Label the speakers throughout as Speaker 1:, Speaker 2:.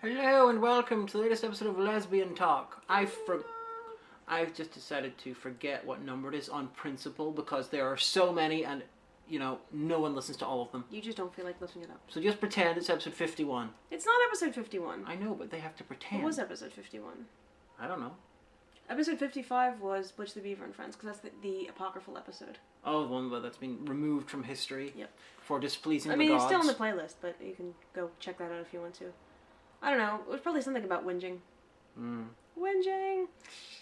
Speaker 1: Hello and welcome to the latest episode of Lesbian Talk. I've just decided to forget what number it is on principle because there are so many and, no one listens to all of them.
Speaker 2: You just don't feel like looking it up.
Speaker 1: So just pretend it's episode 51.
Speaker 2: It's not episode 51.
Speaker 1: I know, but they have to pretend.
Speaker 2: What was episode 51?
Speaker 1: I don't know.
Speaker 2: Episode 55 was Butch the Beaver and Friends, because that's the apocryphal episode.
Speaker 1: Oh, the one that's been removed from history.
Speaker 2: Yep.
Speaker 1: For displeasing
Speaker 2: the
Speaker 1: gods.
Speaker 2: It's still on the playlist, but you can go check that out if you want to. I don't know. It was probably something about whinging. Whinging!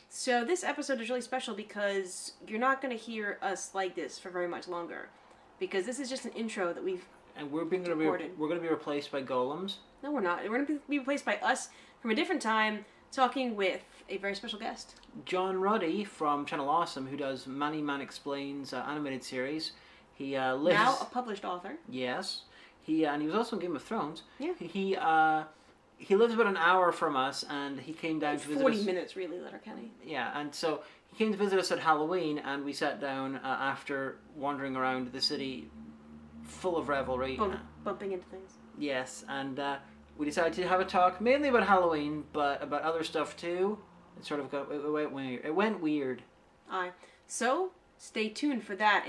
Speaker 2: So this episode is really special because you're not going to hear us like this for very much longer. Because this is just an intro that we've recorded.
Speaker 1: We're going to be replaced by golems.
Speaker 2: No, we're not. We're going to be replaced by us from a different time, talking with a very special guest.
Speaker 1: John Ruddy from Channel Awesome, who does Manny Man Explains animated series. He lives...
Speaker 2: Now a published author.
Speaker 1: Yes. And he was also in Game of Thrones.
Speaker 2: Yeah.
Speaker 1: He lives about an hour from us, and he came down to visit us.
Speaker 2: 40 minutes, really, Letterkenny.
Speaker 1: Yeah, and so he came to visit us at Halloween, and we sat down after wandering around the city full of revelry.
Speaker 2: Bumping into things.
Speaker 1: Yes, and we decided to have a talk, mainly about Halloween, but about other stuff too. It went weird.
Speaker 2: Aye. So, stay tuned for that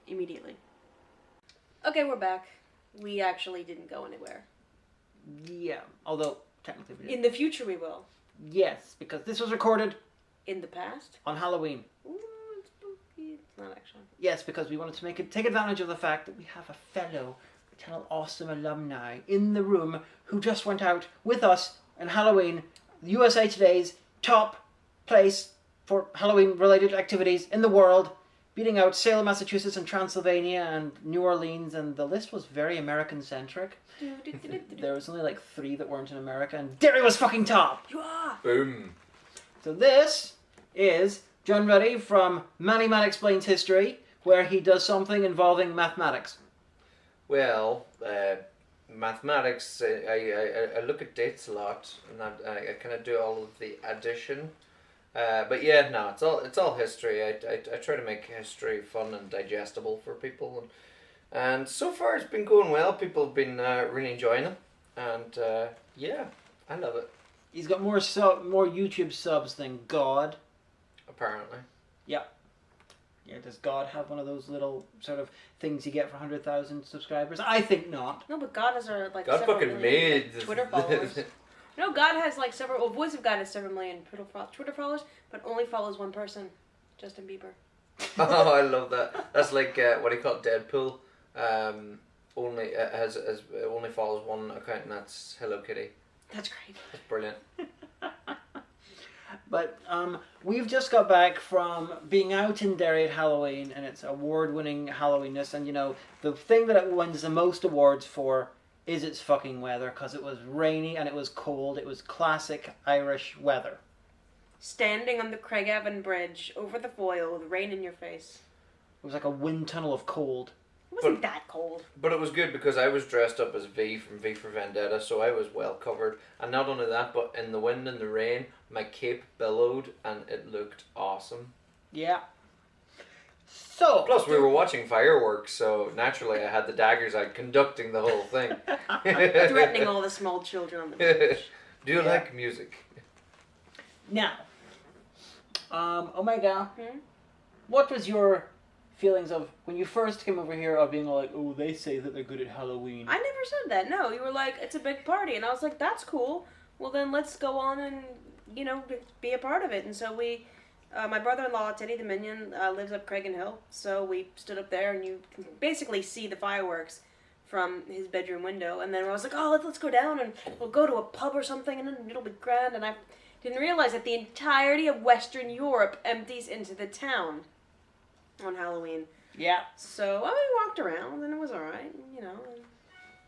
Speaker 2: immediately. Okay, we're back. We actually didn't go anywhere.
Speaker 1: Yeah, although technically we did.
Speaker 2: In the future we will.
Speaker 1: Yes, because this was recorded...
Speaker 2: In the past?
Speaker 1: On Halloween.
Speaker 2: Ooh, it's spooky. It's not actually.
Speaker 1: Yes, because we wanted to take advantage of the fact that we have a fellow Channel Awesome alumni in the room who just went out with us on Halloween, USA Today's top place for Halloween-related activities in the world, beating out Salem, Massachusetts, and Transylvania, and New Orleans, and the list was very American-centric. There was only 3 that weren't in America, and Derry was fucking top!
Speaker 3: Boom.
Speaker 1: So this is John Ruddy from Manny Man Explains History, where he does something involving mathematics.
Speaker 3: Well, mathematics, I look at dates a lot, and I kind of do all of the addition. But yeah, no, it's all history. I try to make history fun and digestible for people, and so far it's been going well. People have been really enjoying it, and yeah, I love it.
Speaker 1: He's got more YouTube subs than God.
Speaker 3: Apparently.
Speaker 1: Yeah. Yeah, does God have one of those little sort of things you get for 100,000 subscribers? I think not.
Speaker 2: No, but God has
Speaker 3: God fucking made
Speaker 2: Twitter followers. No, God has several. Well, Voice of God has several million Twitter followers, but only follows one person, Justin Bieber.
Speaker 3: Oh, I love that. That's like what he called Deadpool. Only only follows one account, and that's Hello Kitty.
Speaker 2: That's great.
Speaker 3: That's brilliant.
Speaker 1: But we've just got back from being out in Derry at Halloween, and it's award-winning Halloweenness, and the thing that it wins the most awards for is its fucking weather, because it was rainy and it was cold. It was classic Irish weather.
Speaker 2: Standing on the Craigavon Bridge over the foil with rain in your face.
Speaker 1: It was like a wind tunnel of cold.
Speaker 2: It wasn't that cold.
Speaker 3: But it was good because I was dressed up as V from V for Vendetta, so I was well covered. And not only that, but in the wind and the rain, my cape billowed and it looked awesome.
Speaker 1: Yeah. So.
Speaker 3: Plus, we were watching fireworks, so naturally I had the daggers out conducting the whole thing.
Speaker 2: Threatening all the small children on the beach.
Speaker 3: Do you like music?
Speaker 1: Now, Omega, what was your feelings of when you first came over here of being like, oh, they say that they're good at Halloween?
Speaker 2: I never said that. No, you were like, it's a big party, and I was like, that's cool. Well, then let's go on and be a part of it. And so we, my brother-in-law Teddy the Minion lives up Craigan Hill, so we stood up there, and you can basically see the fireworks from his bedroom window. And then I was like, oh, let's go down and we'll go to a pub or something, and then it'll be grand. And I didn't realize that the entirety of Western Europe empties into the town on Halloween.
Speaker 1: Yeah.
Speaker 2: So we walked around and it was alright, and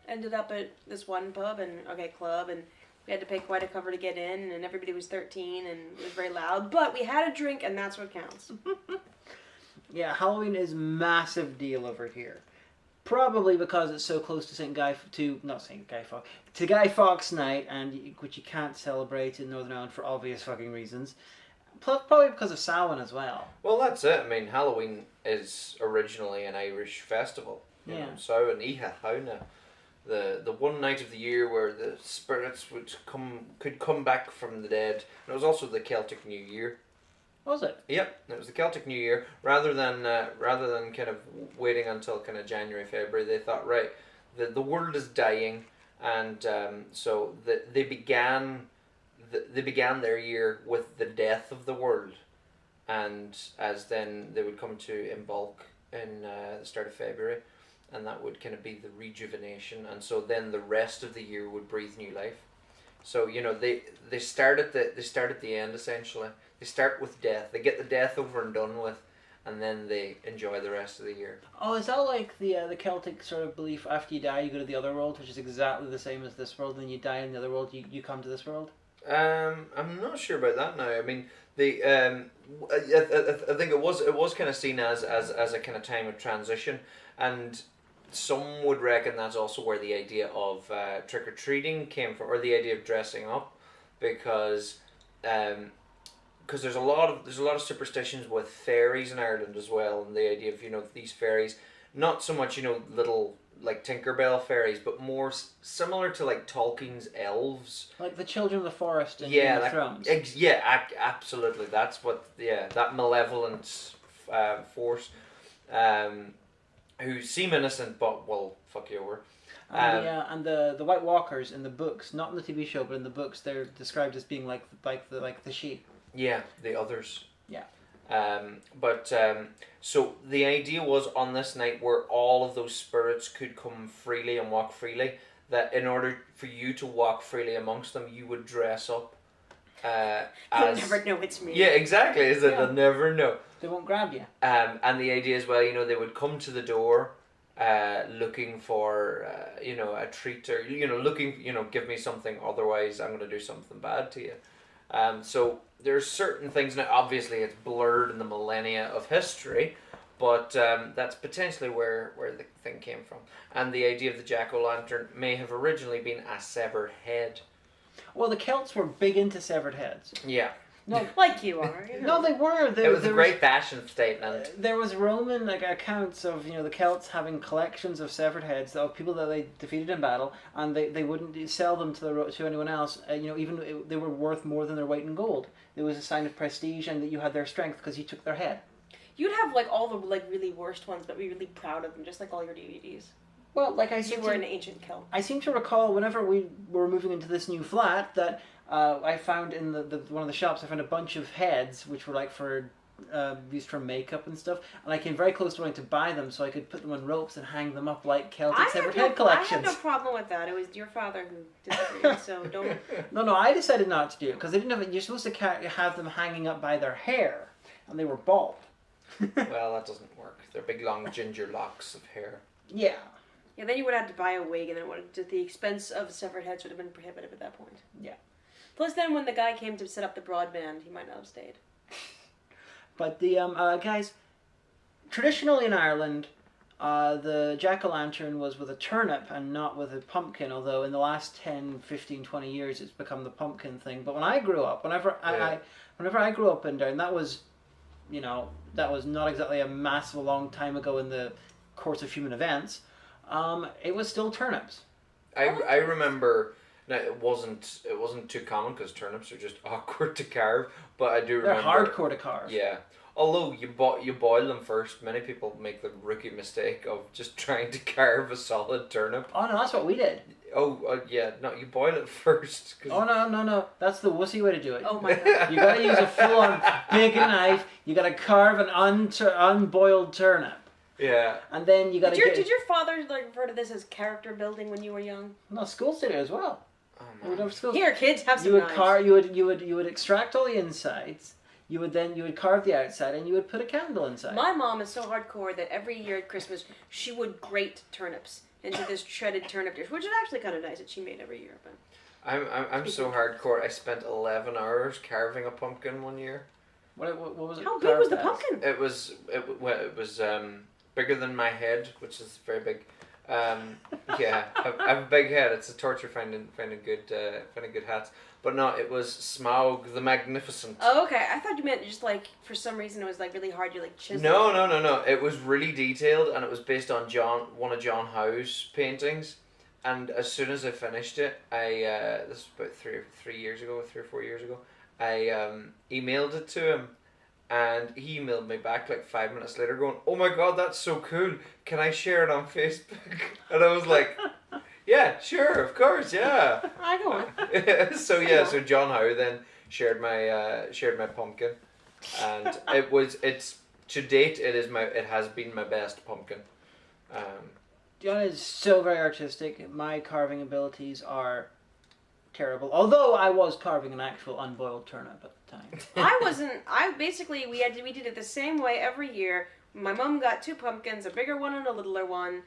Speaker 2: ended up at this one pub and club, and we had to pay quite a cover to get in, and everybody was 13 and it was very loud, but we had a drink and that's what counts.
Speaker 1: Yeah, Halloween is massive deal over here. Probably because it's so close to Guy Fawkes Night, and which you can't celebrate in Northern Ireland for obvious fucking reasons. Plus, probably because of Samhain as well.
Speaker 3: Well, that's it. I mean, Halloween is originally an Irish festival. You know, Samhain, Iha Hauna. the one night of the year where the spirits could come back from the dead. And it was also the Celtic New Year.
Speaker 1: Was it?
Speaker 3: Yep, it was the Celtic New Year. Rather than kind of waiting until kind of January, February, they thought, right, the world is dying, and so they began their year with the death of the world, and as then they would come to in bulk in the start of February, and that would kind of be the rejuvenation, and so then the rest of the year would breathe new life. So they start at the end essentially. They start with death. They get the death over and done with, and then they enjoy the rest of the year.
Speaker 1: Oh, is that like the Celtic sort of belief? After you die, you go to the other world, which is exactly the same as this world. And then you die in the other world, you come to this world.
Speaker 3: I'm not sure about that now. I mean, I think it was kind of seen as a kind of time of transition, and some would reckon that's also where the idea of trick or treating came from, or the idea of dressing up, because there's a lot of superstitions with fairies in Ireland as well, and the idea of these fairies, not so much little like Tinkerbell fairies, but more similar to like Tolkien's elves,
Speaker 1: like the children of the forest in Game of Thrones.
Speaker 3: Absolutely. That's what that malevolent force, who seem innocent but will fuck you over.
Speaker 1: And the White Walkers in the books, not in the TV show, but in the books, they're described as being like the sheep.
Speaker 3: Yeah, the others.
Speaker 1: Yeah.
Speaker 3: So the idea was on this night where all of those spirits could come freely and walk freely, that in order for you to walk freely amongst them, you would dress up.
Speaker 2: They'll never know it's me.
Speaker 3: Yeah, exactly. They'll never know.
Speaker 1: They won't grab you.
Speaker 3: And the idea as well, they would come to the door, looking for, a treat, or looking, give me something, otherwise I'm going to do something bad to you. So there's certain things now. Obviously, it's blurred in the millennia of history, but that's potentially where the thing came from. And the idea of the jack-o'-lantern may have originally been a severed head.
Speaker 1: Well, the Celts were big into severed heads.
Speaker 3: Yeah.
Speaker 1: No,
Speaker 2: like you are.
Speaker 1: No, they were.
Speaker 3: It was a great fashion statement.
Speaker 1: There was Roman accounts of the Celts having collections of severed heads of people that they defeated in battle, and they wouldn't sell them to anyone else. Even they were worth more than their weight in gold. It was a sign of prestige, and that you had their strength because you took their head.
Speaker 2: You'd have all the really worst ones, but be really proud of them, just like all your DVDs.
Speaker 1: Well,
Speaker 2: you were an ancient Celt.
Speaker 1: I seem to recall whenever we were moving into this new flat that I found in the one of the shops, I found a bunch of heads which were for used for makeup and stuff, and I came very close to wanting to buy them so I could put them on ropes and hang them up like Celtic severed head collections.
Speaker 2: I had no problem with that. It was your father who disagreed, so don't.
Speaker 1: No, I decided not to do it because they didn't have. You're supposed to have them hanging up by their hair, and they were bald.
Speaker 3: Well, that doesn't work. They're big, long ginger locks of hair.
Speaker 1: Yeah.
Speaker 2: Yeah, then you would have to buy a wig, and then the expense of severed heads would have been prohibitive at that point.
Speaker 1: Yeah.
Speaker 2: Plus, then when the guy came to set up the broadband, he might not have stayed.
Speaker 1: But the guys, traditionally in Ireland, the jack-o'-lantern was with a turnip and not with a pumpkin, although in the last 10, 15, 20 years it's become the pumpkin thing. But when I grew up, whenever I grew up in Derry, and that was not exactly a massive long time ago in the course of human events, it was still turnips.
Speaker 3: I remember. Now it wasn't too common because turnips are just awkward to carve, but I do remember
Speaker 1: they're hardcore to carve.
Speaker 3: Yeah, although you boil them first. Many people make the rookie mistake of just trying to carve a solid turnip.
Speaker 1: Oh no, that's what we did.
Speaker 3: Oh yeah, no, you boil it first.
Speaker 1: Oh no, that's the wussy way to do it.
Speaker 2: Oh my god!
Speaker 1: You gotta use a full-on big knife. You gotta carve an unboiled turnip.
Speaker 3: Yeah.
Speaker 1: And then you gotta
Speaker 2: Did your father refer to this as character building when you were young?
Speaker 1: No, schools did it as well.
Speaker 3: Oh, man.
Speaker 2: Here, kids, have some knives.
Speaker 1: You would extract all the insides. You would carve the outside, and you would put a candle inside.
Speaker 2: My mom is so hardcore that every year at Christmas she would grate turnips into this shredded turnip dish, which is actually kind of nice that she made every year. But
Speaker 3: I'm so hardcore. I spent 11 hours carving a pumpkin one year.
Speaker 1: What was it?
Speaker 2: How big was the pumpkin?
Speaker 3: It was bigger than my head, which is very big. Yeah, I have a big head. It's a torture finding good hats. But no, it was Smaug the Magnificent.
Speaker 2: Oh, okay. I thought you meant just for some reason it was really hard. You chiseled.
Speaker 3: No. It was really detailed, and it was based on one of John Howe's paintings. and as soon as I finished it, this was about 3 or 4 years ago. I emailed it to him, and he emailed me back like 5 minutes later, going, "Oh my god, that's so cool! Can I share it on Facebook?" And I was like, "Yeah, sure, of course, yeah."
Speaker 2: I go on.
Speaker 3: So John Howe then shared my pumpkin, and it's to date it has been my best pumpkin.
Speaker 1: John is so very artistic. My carving abilities are terrible. Although I was carving an actual unboiled turnip at the time.
Speaker 2: I wasn't. We did it the same way every year. My mom got 2 pumpkins, a bigger one and a littler one.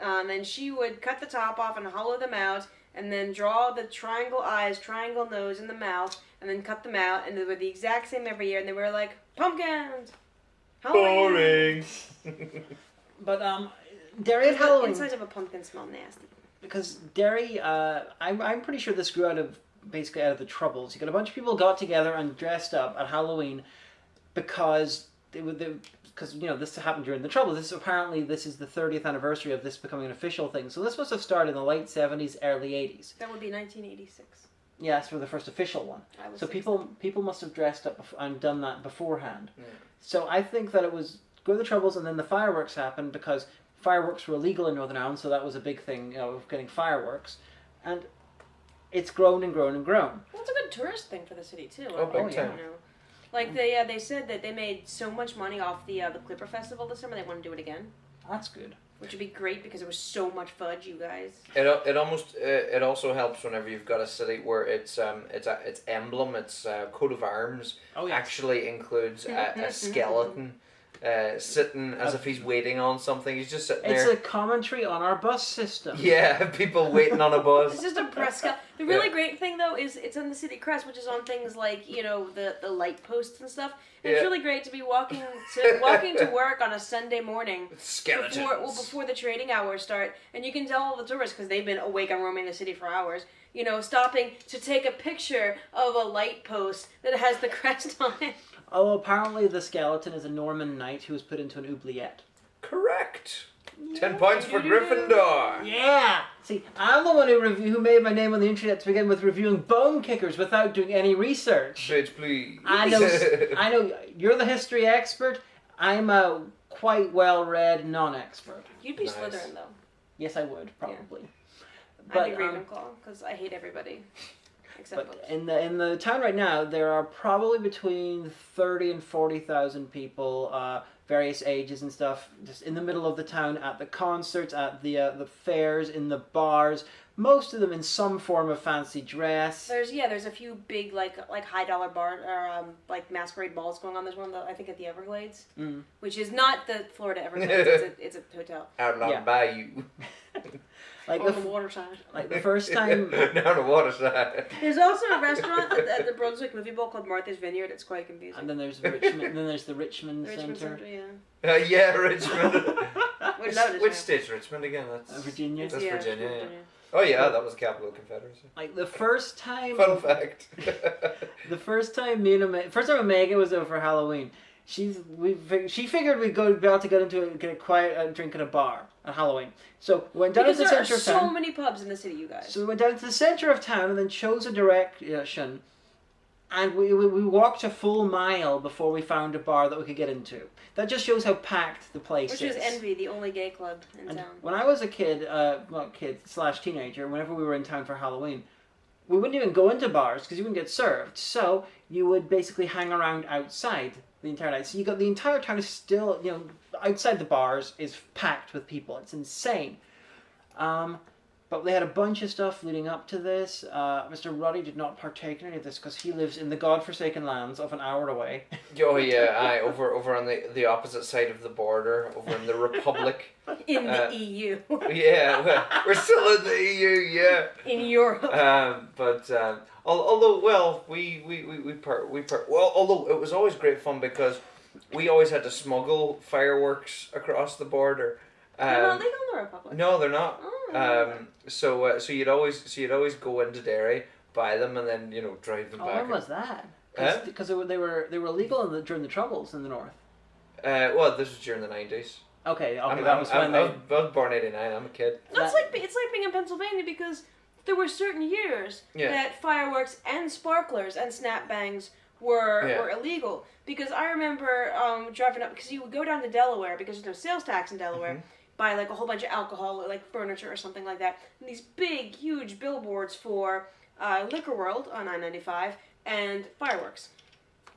Speaker 2: And then she would cut the top off and hollow them out, and then draw the triangle eyes, triangle nose, and the mouth, and then cut them out. And they were the exact same every year. And they were like pumpkins. Halloween.
Speaker 3: Boring.
Speaker 1: But Derry at Halloween.
Speaker 2: The inside of a pumpkin smell nasty.
Speaker 1: Because Derry, I'm pretty sure this grew out of the Troubles. You got a bunch of people got together and dressed up at Halloween because this happened during the Troubles. This is the 30th anniversary of this becoming an official thing. So this must have started in the late 70s, early 80s.
Speaker 2: That would be 1986.
Speaker 1: Yeah, that's for the first official one. So people must have dressed up and done that beforehand. Yeah. So I think that it was go to the Troubles, and then the fireworks happened because fireworks were illegal in Northern Ireland, so that was a big thing, of getting fireworks. And it's grown and grown and grown.
Speaker 2: Well, it's a good tourist thing for the city, too.
Speaker 3: Big time.
Speaker 2: Like, they said that they made so much money off the Clipper Festival this summer, they want to do it again.
Speaker 1: That's good.
Speaker 2: Which would be great, because there was so much fudge, you guys.
Speaker 3: It also helps whenever you've got a city where its emblem, its coat of arms, actually includes a skeleton. Sitting as if he's waiting on something. He's just sitting there.
Speaker 1: It's a commentary on our bus system.
Speaker 3: Yeah, people waiting on a bus.
Speaker 2: It's just a press cut. The really great thing, though, is it's on the city crest, which is on things like, the light posts and stuff. And it's really great to be walking to work on a Sunday morning.
Speaker 3: Skeletons.
Speaker 2: Before the trading hours start. And you can tell all the tourists, because they've been awake and roaming the city for hours, stopping to take a picture of a light post that has the crest on it.
Speaker 1: Oh, apparently the skeleton is a Norman knight who was put into an oubliette.
Speaker 3: Correct. 10 points for Gryffindor.
Speaker 1: Yeah. See, I'm the one who made my name on the internet to begin with, reviewing Bone Kickers without doing any research.
Speaker 3: Bitch, please.
Speaker 1: I know. You're the history expert. I'm a quite well-read non-expert.
Speaker 2: You'd be Slytherin, though.
Speaker 1: Yes, I would probably.
Speaker 2: Yeah. I'd be Ravenclaw because I hate everybody.
Speaker 1: But in the town right now, there are probably between 30 and 40,000 people, various ages and stuff, just in the middle of the town, at the concerts, at the fairs, in the bars. Most of them in some form of fancy dress.
Speaker 2: There's a few big like high dollar bar or like masquerade balls going on. There's one I think at the Everglades, which is not the Florida Everglades. it's a hotel.
Speaker 3: Out on the bayou.
Speaker 2: Like on the water side.
Speaker 1: Like the first time.
Speaker 3: Down the water side.
Speaker 2: There's also a restaurant at the Brunswick Movie Bowl called Martha's Vineyard. It's quite confusing.
Speaker 1: And then there's Richmond. And then there's the Richmond Centre.
Speaker 2: Richmond Centre,
Speaker 3: yeah, Richmond. Which state's Richmond again? That's
Speaker 1: Virginia.
Speaker 3: That's Virginia. Yeah. Oh yeah, that was the capital of the Confederacy.
Speaker 1: Like the first time.
Speaker 3: Fun fact.
Speaker 1: The first time Omega was over for Halloween, she figured we'd be able to get a quiet drink at a bar at Halloween. So we went down to the center of town.
Speaker 2: Because there are so many pubs in the city, you guys.
Speaker 1: So we went down to the center of town and then chose a direction, and we walked a full mile before we found a bar that we could get into. That just shows how packed the place is.
Speaker 2: Which is Envy, the only gay club in town.
Speaker 1: When I was a kid/teenager, whenever we were in town for Halloween, we wouldn't even go into bars because you wouldn't get served. So you would basically hang around outside the entire night. So you got the entire town is still, outside the bars is packed with people. It's insane. But they had a bunch of stuff leading up to this. Mr. Ruddy did not partake in any of this because he lives in the godforsaken lands of an hour away.
Speaker 3: Oh yeah, over on the opposite side of the border, over in the Republic.
Speaker 2: In the EU.
Speaker 3: Yeah, we're still in the EU. Yeah.
Speaker 2: In Europe.
Speaker 3: Although although it was always great fun because we always had to smuggle fireworks across the border.
Speaker 2: They're not legal in the Republic.
Speaker 3: No, they're not.
Speaker 2: Oh,
Speaker 3: so you'd always go into Derry, buy them, and then drive them back.
Speaker 1: When was that? Because they were illegal during the Troubles in the north.
Speaker 3: Well, this was during the 90s.
Speaker 1: Okay, that was
Speaker 3: I
Speaker 1: when
Speaker 3: was born 89. I'm a kid.
Speaker 2: It's like being in Pennsylvania because there were certain years that fireworks and sparklers and snap bangs were illegal. Because I remember driving up, because you would go down to Delaware because there's no sales tax in Delaware, buy like a whole bunch of alcohol or like furniture or something like that, and these big, huge billboards for Liquor World on I-95 and fireworks.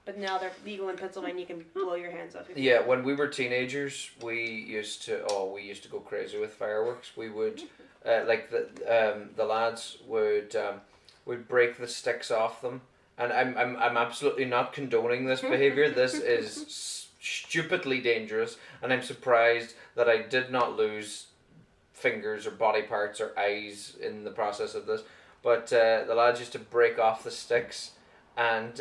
Speaker 2: But now they're legal in Pennsylvania. You can blow your hands off.
Speaker 3: Yeah, when we were teenagers, we used to go crazy with fireworks. We would, like the lads would break the sticks off them, and I'm absolutely not condoning this behavior. This is stupidly dangerous, and I'm surprised that I did not lose fingers or body parts or eyes in the process of this. But the lads used to break off the sticks and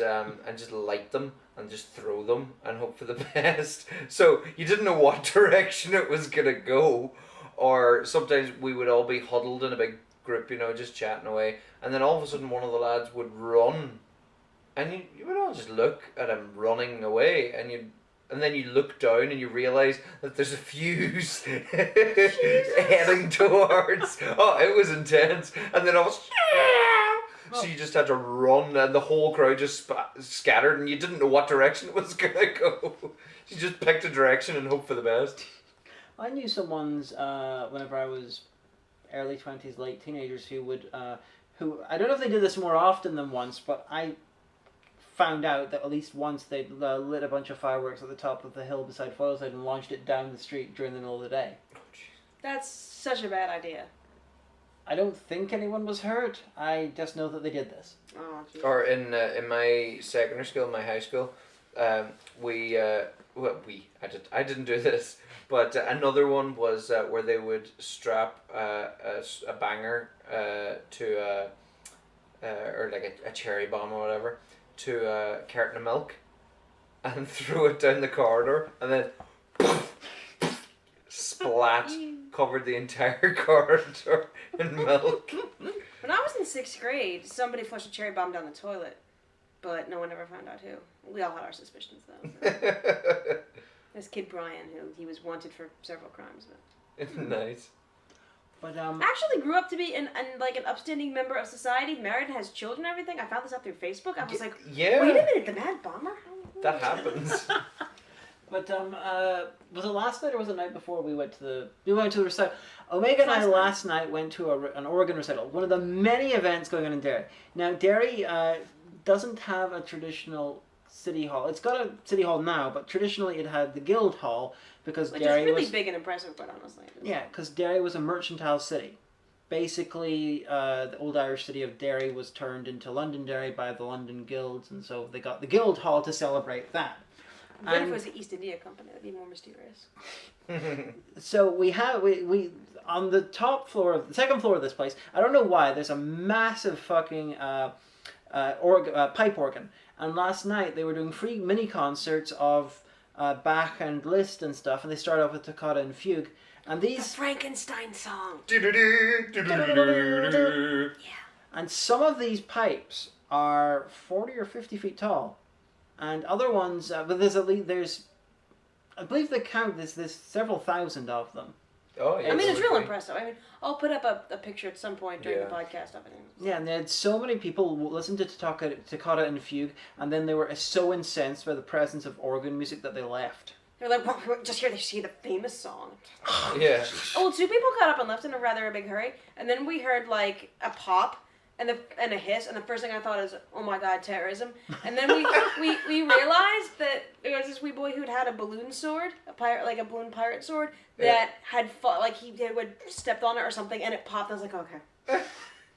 Speaker 3: just light them and just throw them and hope for the best. So you didn't know what direction it was gonna go, or sometimes we would all be huddled in a big group, just chatting away, and then all of a sudden one of the lads would run, and you would all just look at him running away, and then you look down and you realise that there's a fuse heading towards. Oh, it was intense, and then I was. So you just had to run, and the whole crowd just scattered, and you didn't know what direction it was gonna go. You just picked a direction and hoped for the best.
Speaker 1: I knew someone's whenever I was early 20s, late teenagers, who would who I don't know if they did this more often than once, but I found out that at least once they lit a bunch of fireworks at the top of the hill beside Foilside and launched it down the street during the middle of the day.
Speaker 2: That's such a bad idea.
Speaker 1: I don't think anyone was hurt. I just know that they did this.
Speaker 2: Oh, geez.
Speaker 3: Or in my secondary school, my high school, I didn't do this, but another one was where they would strap a banger to or like a cherry bomb or whatever to a carton of milk and throw it down the corridor, and then splat, covered the entire corridor in milk.
Speaker 2: When I was in 6th grade, somebody flushed a cherry bomb down the toilet, but no one ever found out who. We all had our suspicions, though. So. This kid Brian, he was wanted for several crimes. But.
Speaker 3: Nice.
Speaker 1: But
Speaker 2: actually grew up to be an upstanding member of society, married and has children and everything. I found this out through Facebook. I was like,
Speaker 3: yeah.
Speaker 2: Wait a minute, the Mad Bomber?
Speaker 3: That happens.
Speaker 1: But was it last night or was it the night before we went to the recital? Omega and I last night went to an organ recital, one of the many events going on in Derry. Now Derry doesn't have a traditional city hall. It's got a city hall now, but traditionally it had the Guild Hall because Derry
Speaker 2: is really
Speaker 1: was
Speaker 2: big and impressive, quite honestly.
Speaker 1: Yeah, because Derry was a mercantile city. Basically, the old Irish city of Derry was turned into Londonderry by the London guilds, and so they got the Guild Hall to celebrate that.
Speaker 2: What if it was the East India Company? That'd be more mysterious.
Speaker 1: So we on the second floor of this place. I don't know why. There's a massive fucking pipe organ, and last night they were doing free mini concerts of Bach and Liszt and stuff, and they started off with Toccata and Fugue, and
Speaker 2: The Frankenstein song. Yeah.
Speaker 1: And some of these pipes are 40 or 50 feet tall. And other ones, but there's, I believe the count, there's several thousand of them.
Speaker 3: Oh, yeah.
Speaker 2: I mean, it's real impressive. I mean, I'll put up a picture at some point during the podcast of it.
Speaker 1: Yeah, and they had so many people listen to Toccata and Fugue, and then they were so incensed by the presence of organ music that they left.
Speaker 2: They're like, well, just here they see the famous song.
Speaker 3: Yeah.
Speaker 2: Oh, 2 people got up and left in a rather big hurry, and then we heard like a pop and a hiss, and the first thing I thought is, oh my god, terrorism. And then we realized that there was this wee boy who'd had a balloon sword, a balloon pirate sword, that had fought, like he would stepped on it or something, and it popped. I was like, okay.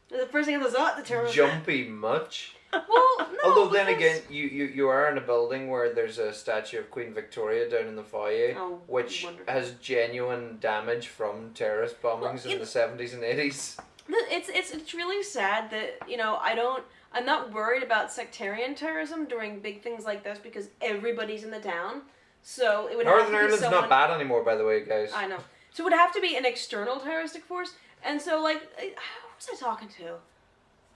Speaker 2: The first thing I was the terrorism.
Speaker 3: Jumpy much.
Speaker 2: Well, no.
Speaker 3: Although then again, you are in a building where there's a statue of Queen Victoria down in the foyer, which has genuine damage from terrorist bombings in the 70s and 80s.
Speaker 2: It's really sad that, I'm not worried about sectarian terrorism during big things like this because everybody's in the town. So it would
Speaker 3: Northern
Speaker 2: have to
Speaker 3: Ireland's
Speaker 2: be
Speaker 3: not bad anymore, by the way, guys.
Speaker 2: I know. So it would have to be an external terroristic force. And so, who was I talking to?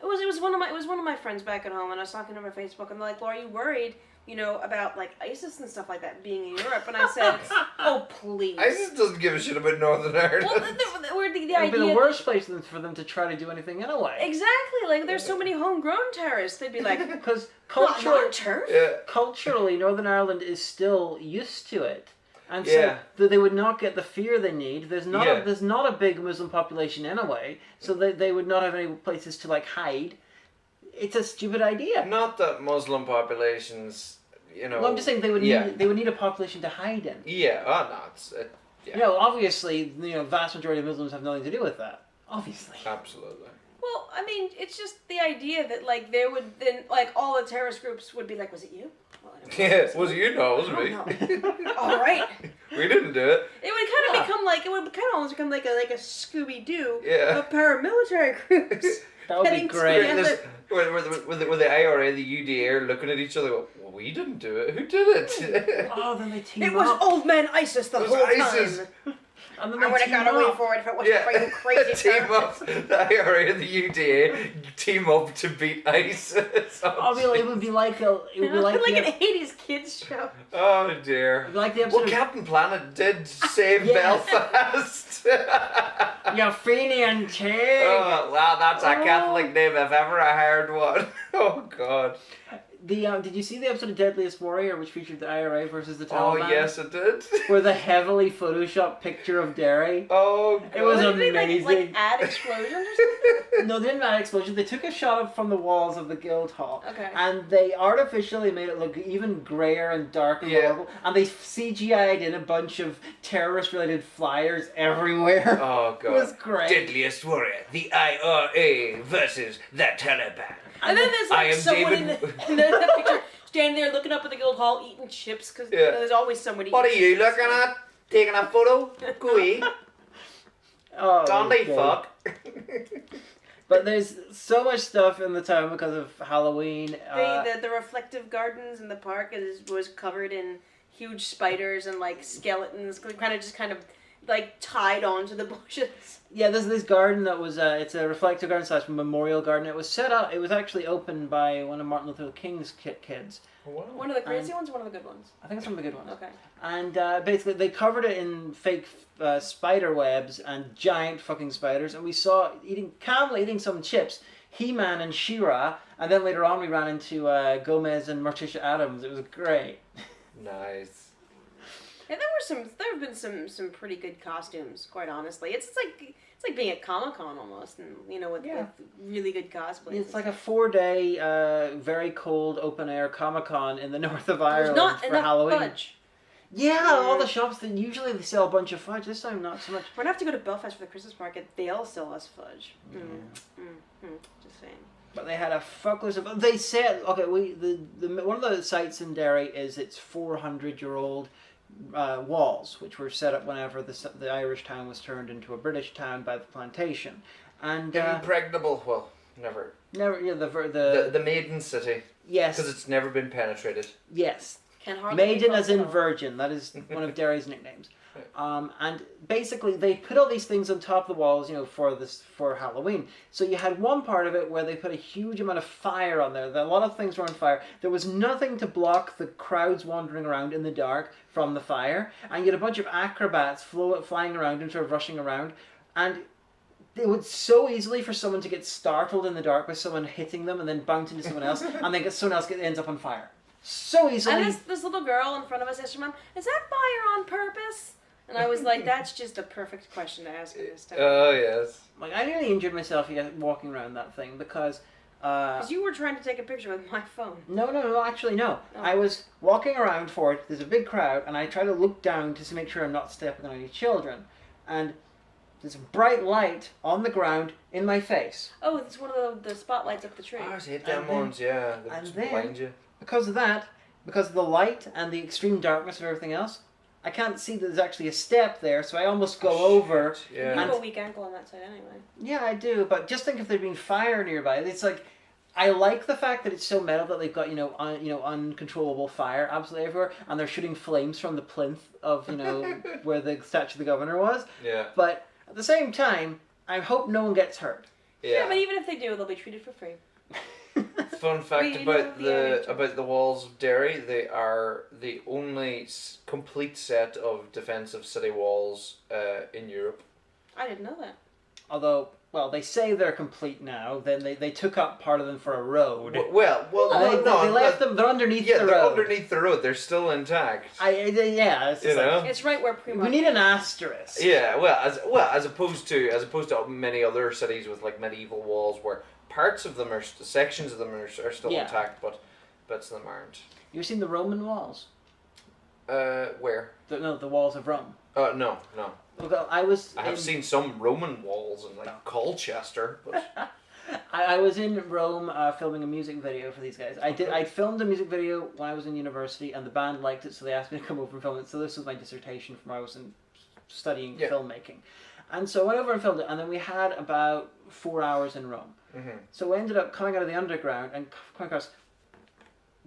Speaker 2: It was one of my friends back at home, and I was talking to him on Facebook, and they're like, well, are you worried about like ISIS and stuff like that being in Europe, and I said, "Oh, please."
Speaker 3: ISIS doesn't give a shit about Northern Ireland.
Speaker 2: Well, the
Speaker 1: It'd be
Speaker 2: idea.
Speaker 1: the worst place for them to try to do anything anyway.
Speaker 2: Exactly. Like, there's so many homegrown terrorists. They'd be like,
Speaker 1: Because
Speaker 2: not turf.
Speaker 1: culturally, Northern Ireland is still used to it. And
Speaker 3: Yeah.
Speaker 1: so they would not get the fear they need. There's not
Speaker 3: Yeah.
Speaker 1: there's not a big Muslim population anyway, so they would not have any places to like hide. It's a stupid idea.
Speaker 3: Not that Muslim populations,
Speaker 1: Well, I'm just saying they would need a population to hide in.
Speaker 3: Yeah, no, it's yeah.
Speaker 1: Obviously, vast majority of Muslims have nothing to do with that. Obviously.
Speaker 3: Absolutely.
Speaker 2: Well, I mean, it's just the idea that like there would then like all the terrorist groups would be like, was it you? Well, I don't know.
Speaker 3: Yeah, was it you? No, it wasn't
Speaker 2: I
Speaker 3: me.
Speaker 2: don't know. All right.
Speaker 3: We didn't do it.
Speaker 2: It would kind of become like almost become like a Scooby Doo
Speaker 3: Yeah.
Speaker 2: of paramilitary groups.
Speaker 1: That would be
Speaker 2: Getting
Speaker 1: great.
Speaker 2: together.
Speaker 3: With the IRA, the UDA are looking at each other. Go, well, we didn't do it. Who did it?
Speaker 1: Oh, then they team
Speaker 2: It was
Speaker 1: up.
Speaker 2: old man ISIS the
Speaker 3: It was
Speaker 2: whole
Speaker 3: ISIS.
Speaker 2: time.
Speaker 1: And then
Speaker 2: I
Speaker 1: they
Speaker 2: would have
Speaker 1: team
Speaker 2: got away
Speaker 1: up.
Speaker 2: for it if it wasn't for you crazy
Speaker 3: team up.
Speaker 2: terrorists.
Speaker 3: The IRA and the UDA team up to beat ISIS.
Speaker 1: Oh, it would be like an
Speaker 2: an 80s kids show.
Speaker 3: Oh dear.
Speaker 1: like the episode
Speaker 3: Well,
Speaker 1: of
Speaker 3: Captain Planet did save
Speaker 1: Yeah.
Speaker 3: Belfast.
Speaker 1: Fenian Tig.
Speaker 3: Oh, wow, that's a
Speaker 1: Oh.
Speaker 3: Catholic name if ever I heard one. Oh God.
Speaker 1: Did you see the episode of Deadliest Warrior, which featured the IRA versus the
Speaker 3: Oh
Speaker 1: Taliban?
Speaker 3: yes, it did.
Speaker 1: Where the heavily photoshopped picture of Derry.
Speaker 3: Oh God.
Speaker 1: It was
Speaker 2: Did they
Speaker 1: amazing.
Speaker 2: like add explosions or something?
Speaker 1: No, they didn't add explosion. They took a shot from the walls of the guild hall.
Speaker 2: Okay.
Speaker 1: And they artificially made it look even grayer and darker and
Speaker 3: Yeah.
Speaker 1: horrible. And they CGI'd in a bunch of terrorist-related flyers everywhere.
Speaker 3: Oh God.
Speaker 1: It was great.
Speaker 3: Deadliest Warrior, the IRA versus the Taliban.
Speaker 2: And then there's
Speaker 3: I
Speaker 2: like
Speaker 3: am
Speaker 2: someone
Speaker 3: David-
Speaker 2: in the picture standing there looking up at the guild hall eating chips because
Speaker 3: Yeah.
Speaker 2: there's always somebody.
Speaker 3: What are
Speaker 2: eating
Speaker 3: you
Speaker 2: chips.
Speaker 3: looking at? Taking a photo? Go eat.
Speaker 1: Oh,
Speaker 3: Don't
Speaker 1: okay.
Speaker 3: they fuck?
Speaker 1: But there's so much stuff in the town because of Halloween.
Speaker 2: The reflective gardens in the park was covered in huge spiders and like skeletons, kind of like tied onto the bushes.
Speaker 1: Yeah, there's this garden that was, it's a reflective garden / memorial garden. It was set up, it was actually opened by one of Martin Luther King's kids.
Speaker 3: Wow.
Speaker 2: One of the crazy ones, or one of the good ones.
Speaker 1: I think it's one of the good ones.
Speaker 2: Okay.
Speaker 1: And basically they covered it in fake spider webs and giant fucking spiders, and we saw calmly eating some chips, He-Man and She-Ra, and then later on we ran into Gomez and Morticia Adams. It was great.
Speaker 3: Nice.
Speaker 2: And there have been some pretty good costumes, quite honestly. It's like being at Comic-Con almost, and with really good cosplays.
Speaker 1: It's like a 4-day, very cold open-air Comic-Con in the north of
Speaker 2: There's
Speaker 1: Ireland
Speaker 2: not
Speaker 1: for
Speaker 2: enough
Speaker 1: Halloween.
Speaker 2: fudge.
Speaker 1: Yeah, all the shops that usually they sell a bunch of fudge. This time not so much.
Speaker 2: We're gonna have to go to Belfast for the Christmas market. They all sell us fudge. Just saying.
Speaker 1: But they had a fuckload of. They said okay. One of the sites in Derry is its 400-year-old walls, which were set up whenever the Irish town was turned into a British town by the plantation, and
Speaker 3: Impregnable. Well, never.
Speaker 1: never. Yeah,
Speaker 3: The Maiden City.
Speaker 1: yes,
Speaker 3: Because it's never been penetrated.
Speaker 1: yes.
Speaker 2: Can hardly
Speaker 1: Maiden
Speaker 2: be
Speaker 1: as in
Speaker 2: called-
Speaker 1: virgin. That is one of Derry's nicknames. And basically they put all these things on top of the walls, for Halloween. So you had one part of it where they put a huge amount of fire on there. A lot of things were on fire. There was nothing to block the crowds wandering around in the dark from the fire. And you had a bunch of acrobats flying around and sort of rushing around. And it would so easily for someone to get startled in the dark by someone hitting them and then bounce into someone else, and then someone else ends up on fire. So easily.
Speaker 2: And this little girl in front of us asked her mom, "Is that fire on purpose?" And I was like, "That's just a perfect question to ask her this time."
Speaker 3: Oh yes.
Speaker 1: Like, I nearly injured myself walking around that thing because...
Speaker 2: Because you were trying to take a picture with my phone.
Speaker 1: No, actually no.
Speaker 2: Oh.
Speaker 1: I was walking around for it, there's a big crowd, and I try to look down to make sure I'm not stepping on any children. And there's a bright light on the ground in my face.
Speaker 2: Oh, it's one of the spotlights up the tree.
Speaker 3: I hate them
Speaker 1: And then-
Speaker 3: ones, yeah. They
Speaker 1: and
Speaker 3: just
Speaker 1: then-
Speaker 3: blind you.
Speaker 1: Because of that, because of the light and the extreme darkness of everything else, I can't see that there's actually a step there, so I almost go over.
Speaker 3: Yeah.
Speaker 2: You have
Speaker 1: And-
Speaker 2: a weak ankle on that side anyway.
Speaker 1: Yeah, I do, but just think if there'd been fire nearby. It's like, I like the fact that it's so metal that they've got, uncontrollable fire absolutely everywhere, and they're shooting flames from the plinth of, where the statue of the governor was.
Speaker 3: Yeah.
Speaker 1: But at the same time, I hope no one gets hurt.
Speaker 2: Yeah, but even if they do, they'll be treated for free.
Speaker 3: fun fact
Speaker 2: Wait, you
Speaker 3: about
Speaker 2: know the
Speaker 3: about the walls of Derry. They are the only complete set of defensive city walls in Europe.
Speaker 2: I didn't know that.
Speaker 1: Although, well, they say they're complete now. Then they took up part of them for a road.
Speaker 3: Well,
Speaker 1: They left them. They're underneath the road.
Speaker 3: they're underneath the road. They're still intact.
Speaker 1: Yeah, it's just like,
Speaker 2: It's right where Primo.
Speaker 1: we need an asterisk.
Speaker 3: Yeah, as opposed to many other cities with like medieval walls where parts of them sections of them are still intact, but bits of them aren't.
Speaker 1: You seen the Roman walls?
Speaker 3: Where?
Speaker 1: The walls of Rome.
Speaker 3: No.
Speaker 1: Well,
Speaker 3: I have seen some Roman walls in like Colchester, but
Speaker 1: I was in Rome filming a music video for these guys. I filmed a music video when I was in university, and the band liked it, so they asked me to come over and film it. So this was my dissertation from when I was studying filmmaking, and so I went over and filmed it. And then we had about 4 hours in Rome.
Speaker 3: Mm-hmm.
Speaker 1: So we ended up coming out of the underground and coming across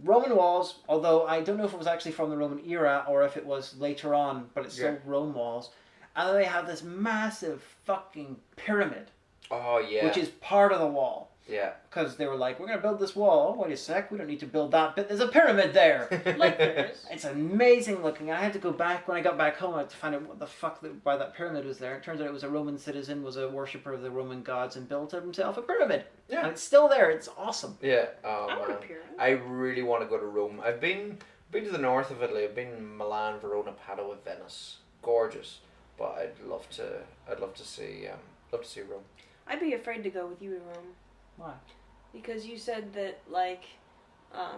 Speaker 1: Roman walls. Although I don't know if it was actually from the Roman era or if it was later on, but it's still Rome walls. And then they have this massive fucking pyramid.
Speaker 3: Oh, yeah.
Speaker 1: Which is part of the wall.
Speaker 3: Yeah.
Speaker 1: Because they were like, we're going to build this wall. Wait a sec, we don't need to build that bit. There's a pyramid there.
Speaker 2: Like there is.
Speaker 1: It's amazing looking. I had to go back, when I got back home, I had to find out what the fuck, why that pyramid was there. It turns out it was a Roman citizen, was a worshipper of the Roman gods, and built himself a pyramid.
Speaker 3: Yeah.
Speaker 1: And it's still there. It's awesome.
Speaker 3: Yeah.
Speaker 2: I want a pyramid.
Speaker 3: I really want to go to Rome. I've been to the north of Italy. I've been in Milan, Verona, Padua, Venice. Gorgeous. But I'd love to see Rome.
Speaker 2: I'd be afraid to go with you to Rome.
Speaker 1: Why?
Speaker 2: Because you said that, like,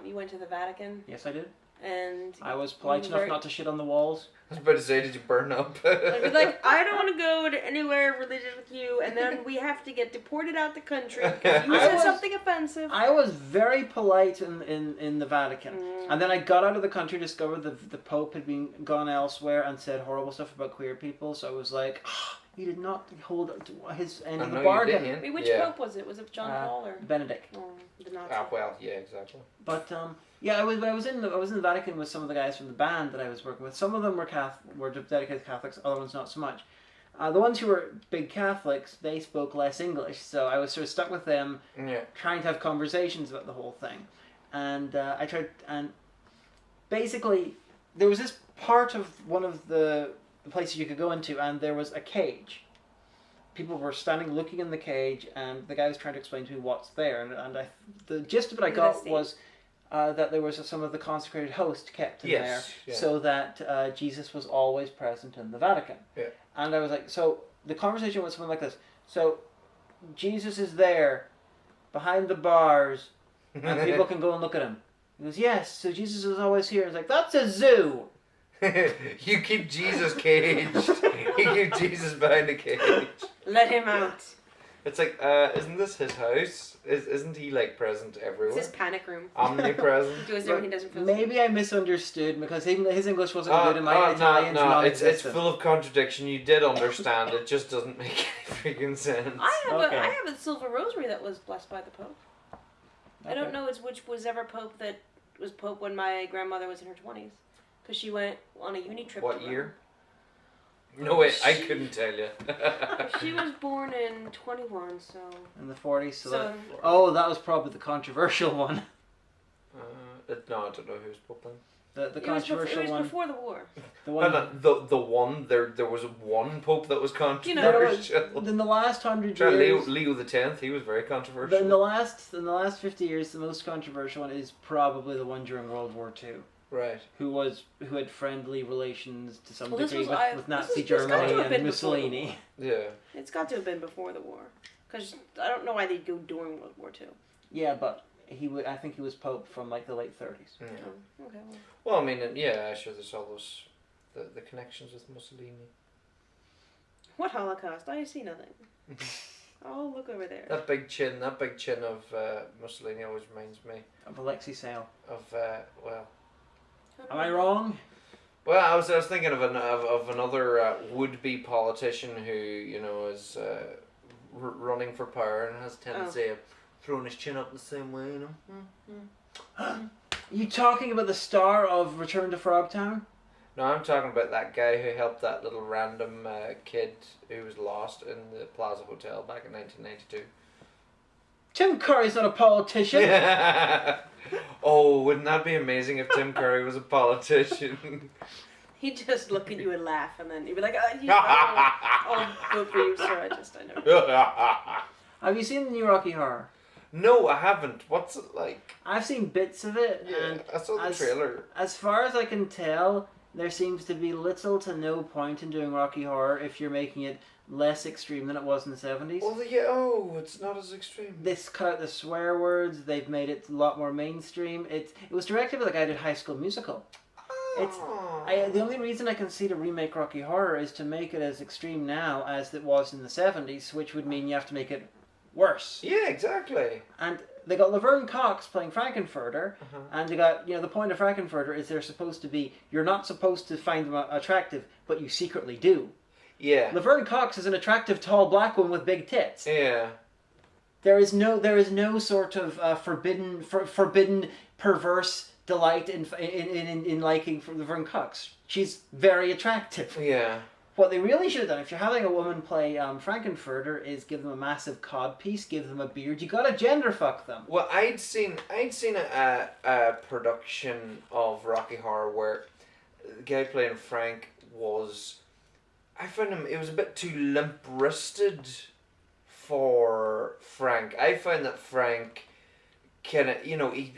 Speaker 2: you went to the Vatican.
Speaker 1: Yes, I did.
Speaker 2: And
Speaker 1: I was polite enough not to shit on the walls.
Speaker 3: I was about to say, did you burn up?
Speaker 2: I'd be like, I don't want to go to anywhere religious with you, and then we have to get deported out the country because you said something offensive.
Speaker 1: I was very polite in the Vatican. And then I got out of the country, discovered the Pope had gone elsewhere and said horrible stuff about queer people, so I was like, he did not hold to his end of the bargain.
Speaker 2: Wait, which Pope was it? Was it John Paul or
Speaker 1: Benedict?
Speaker 2: The Nazi.
Speaker 3: Well, yeah, exactly.
Speaker 1: But I was in the Vatican with some of the guys from the band that I was working with. Some of them were dedicated Catholics, other ones not so much. The ones who were big Catholics, they spoke less English, so I was sort of stuck with them, trying to have conversations about the whole thing. And I tried, and basically there was this part of one of the places you could go into, and there was a cage. People were standing looking in the cage, and the guy was trying to explain to me what's there. And the gist of it I got was that there was some of the consecrated host kept in there, so that Jesus was always present in the Vatican.
Speaker 3: Yeah.
Speaker 1: And I was like, so the conversation was something like this. So Jesus is there, behind the bars, and people can go and look at him. He goes, yes, so Jesus is always here. It's like, that's a zoo.
Speaker 3: You keep Jesus caged. You keep Jesus behind a cage.
Speaker 2: Let him out.
Speaker 3: It's like, isn't this his house? Isn't he like present everywhere?
Speaker 2: It's his panic room.
Speaker 3: Omnipresent.
Speaker 2: He goes there when he doesn't feel
Speaker 1: Maybe I misunderstood because his English wasn't good and my Italian's
Speaker 3: no, it's full of contradiction. You did understand. It just doesn't make any freaking sense.
Speaker 2: I have a silver rosary that was blessed by the Pope. Okay. I don't know which was ever Pope that was Pope when my grandmother was in her 20s. Because she went on a uni trip.
Speaker 3: What year? No, wait, I couldn't tell you.
Speaker 2: She was born in 21, so...
Speaker 1: In the 40s, so that was probably the controversial one.
Speaker 3: No, I don't know who's Pope then.
Speaker 1: The controversial one.
Speaker 2: It was before the war.
Speaker 1: The one.
Speaker 3: The one, there was one Pope that was controversial.
Speaker 1: In the last 100 years...
Speaker 3: Leo X, he was very controversial.
Speaker 1: In the last 50 years, the most controversial one is probably the one during World War II.
Speaker 3: Right.
Speaker 1: Who had friendly relations to some degree with Nazi
Speaker 2: this
Speaker 1: Germany and Mussolini.
Speaker 3: Yeah.
Speaker 2: It's got to have been before the war. Because I don't know why they'd go during World War II.
Speaker 1: Yeah, but I think he was Pope from like the late 30s.
Speaker 3: Yeah.
Speaker 2: Oh, okay.
Speaker 3: Well, I mean, sure, there's all those, the connections with Mussolini.
Speaker 2: What Holocaust? I see nothing. Oh, look over there.
Speaker 3: That big chin of Mussolini always reminds me.
Speaker 1: Of Alexei Sayle.
Speaker 3: Am
Speaker 1: I wrong?
Speaker 3: Well, I was thinking of another would-be politician who is running for power and has a tendency of throwing his chin up the same way,
Speaker 1: You talking about the star of Return to Frogtown?
Speaker 3: No, I'm talking about that guy who helped that little random kid who was lost in the Plaza Hotel back in 1992.
Speaker 1: Tim Curry's not a politician.
Speaker 3: Oh, wouldn't that be amazing if Tim Curry was a politician?
Speaker 2: He'd just look at you and laugh, and then you'd be like, I'll vote for you, sir. I know.
Speaker 1: Have you seen the new Rocky Horror?
Speaker 3: No, I haven't. What's it like?
Speaker 1: I've seen bits of it,
Speaker 3: Yeah,
Speaker 1: and
Speaker 3: I saw the trailer.
Speaker 1: as far as I can tell, there seems to be little to no point in doing Rocky Horror if you're making it less extreme than it was in the 70s.
Speaker 3: Well, yeah, oh, it's not as extreme.
Speaker 1: This cut out the swear words. They've made it a lot more mainstream. It was directed by the guy who did High School Musical. The only reason I can see to remake Rocky Horror is to make it as extreme now as it was in the 70s, which would mean you have to make it worse.
Speaker 3: Yeah, exactly.
Speaker 1: And they got Laverne Cox playing Frankenfurter, and they got, the point of Frankenfurter is they're supposed to be, you're not supposed to find them attractive, but you secretly do.
Speaker 3: Yeah.
Speaker 1: Laverne Cox is an attractive, tall black woman with big tits.
Speaker 3: Yeah.
Speaker 1: There is no sort of forbidden, perverse delight in liking for Laverne Cox. She's very attractive.
Speaker 3: Yeah.
Speaker 1: What they really should have done, if you're having a woman play Frankenfurter, is give them a massive cod piece, give them a beard. You gotta gender fuck them.
Speaker 3: Well, I'd seen a production of Rocky Horror where the guy playing Frank was, I found him, it was a bit too limp-wristed for Frank. I found that Frank kind of, he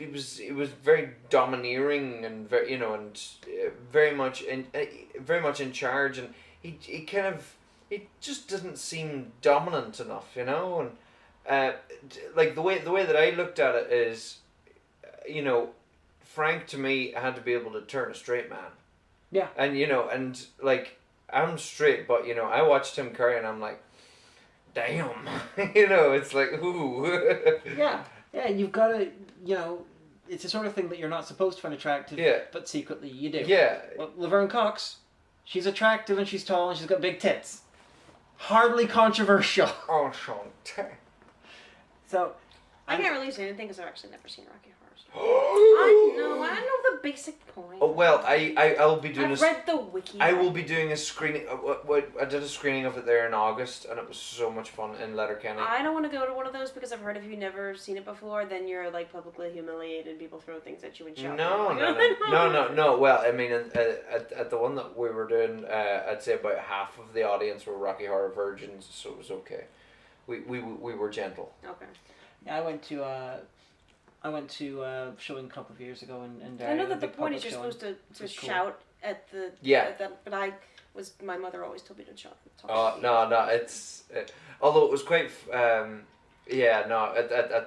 Speaker 3: was very domineering and very, very much in charge, and he just didn't seem dominant enough, and like the way that I looked at it is, Frank to me had to be able to turn a straight man.
Speaker 1: Yeah.
Speaker 3: And and like I'm straight, but I watched Tim Curry and I'm like, damn, it's like ooh.
Speaker 1: Yeah, you've got to, it's the sort of thing that you're not supposed to find attractive, but secretly you do.
Speaker 3: Yeah.
Speaker 1: Well, Laverne Cox, she's attractive and she's tall and she's got big tits. Hardly controversial.
Speaker 3: Oh, Shantae.
Speaker 1: So,
Speaker 2: I can't really say anything because I've actually never seen Rocky Horror. I know the basic point.
Speaker 3: Oh well, I'll be doing.
Speaker 2: I've read the wiki.
Speaker 3: I will be doing a screening. I did a screening of it there in August, and it was so much fun in Letterkenny.
Speaker 2: I don't want to go to one of those because I've heard if you've never seen it before, then you're like publicly humiliated. People throw things at you and shout.
Speaker 3: No. Well, I mean, at the one that we were doing, I'd say about half of the audience were Rocky Horror virgins, so it was okay. We were gentle.
Speaker 2: Okay.
Speaker 1: Yeah, I went to showing a couple of years ago in Derry.
Speaker 2: I know that the point is you're supposed to shout at the but my mother always told me to shout.
Speaker 3: No, although it was quite at